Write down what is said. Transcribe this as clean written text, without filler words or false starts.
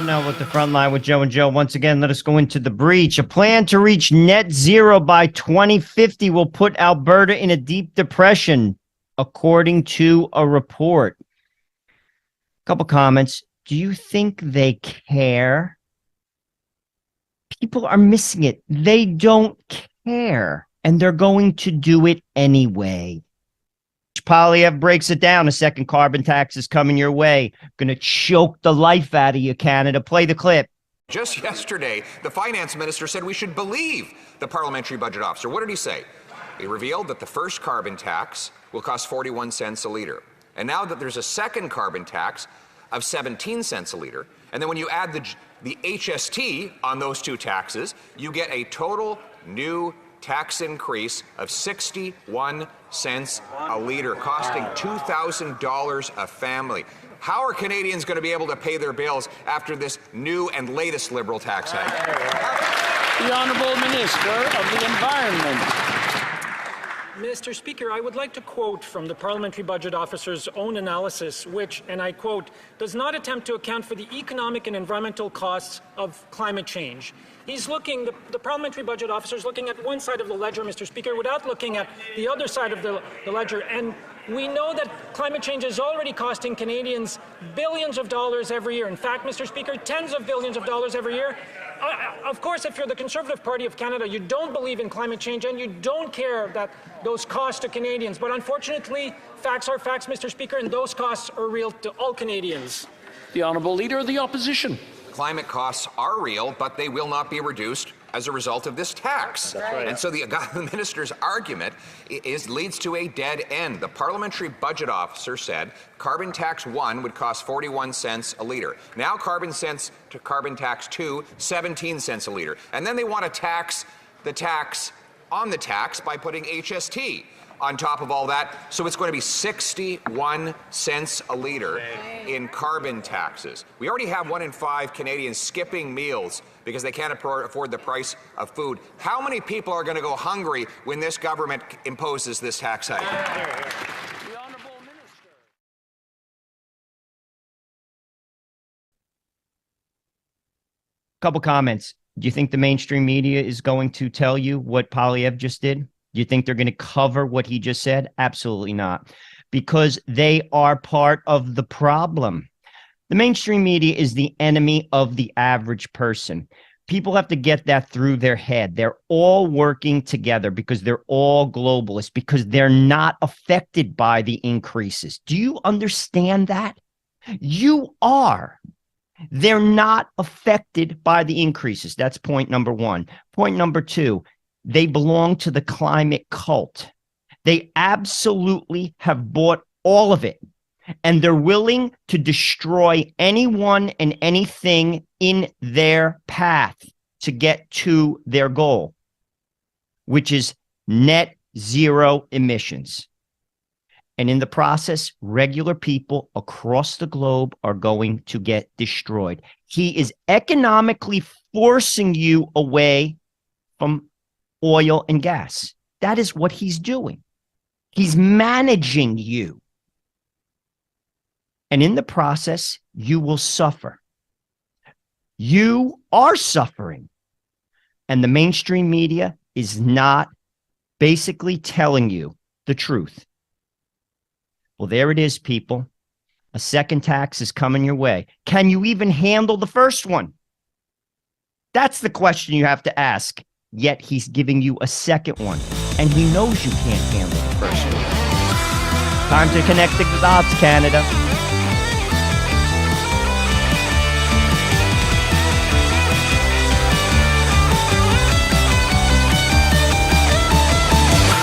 Now with the front line with Joe and Joe. Once again, let us go into the breach. A plan to reach net zero by 2050 will put Alberta in a deep depression, according to a report. Couple comments. Do you think they care? People are missing it. They don't care, and they're going to do it anyway. Polyev breaks it down. A second carbon tax is coming your way. Going to choke the life out of you, Canada. Play the clip. Just yesterday, the finance minister said we should believe the parliamentary budget officer. What did he say? He revealed that the first carbon tax will cost 41 cents a litre. And now that there's a second carbon tax of 17 cents a litre, and then when you add the HST on those two taxes, you get a total new tax increase of 61 cents a litre, costing $2,000 a family. How are Canadians going to be able to pay their bills after this new and latest Liberal tax hike? The Honourable Minister of the Environment. Mr. Speaker, I would like to quote from the Parliamentary Budget Officer's own analysis, which, and I quote, does not attempt to account for the economic and environmental costs of climate change. He's looking, the Parliamentary Budget Officer is looking at one side of the ledger, Mr. Speaker, without looking at the other side of the ledger. And we know that climate change is already costing Canadians billions of dollars every year. In fact, Mr. Speaker, tens of billions of dollars every year. Of course, if you're the Conservative Party of Canada, you don't believe in climate change and you don't care that those costs to Canadians. But unfortunately, facts are facts, Mr. Speaker, and those costs are real to all Canadians. The Honourable Leader of the Opposition. Climate costs are real, but they will not be reduced as a result of this tax. That's right. And so the minister's argument leads to a dead end. The Parliamentary Budget Officer said carbon tax 1 would cost 41 cents a litre. Now carbon tax 2, 17 cents a litre. And then they want to tax the tax on the tax by putting HST on top of all that. So it's going to be 61 cents a litre in carbon taxes. We already have 1 in 5 Canadians skipping meals because they can't afford the price of food. How many people are going to go hungry when this government imposes this tax hike? The Honourable Minister. Couple comments. Do you think the mainstream media is going to tell you what Polyev just did? Do you think they're going to cover what he just said? Absolutely not, because they are part of the problem. The mainstream media is the enemy of the average person. People have to get that through their head. They're all working together because they're all globalists, because they're not affected by the increases. Do you understand that? You are. They're not affected by the increases. That's point number one. Point number two, they belong to the climate cult. They absolutely have bought all of it, and they're willing to destroy anyone and anything in their path to get to their goal, which is net zero emissions. And in the process, regular people across the globe are going to get destroyed. He is economically forcing you away from oil and gas. That is what he's doing. He's managing you. And in the process, you will suffer. You are suffering. And the mainstream media is not basically telling you the truth. Well, there it is, people. A second tax is coming your way. Can you even handle the first one? That's the question you have to ask. Yet he's giving you a second one, and he knows you can't handle the first one. Time to connect the dots, Canada.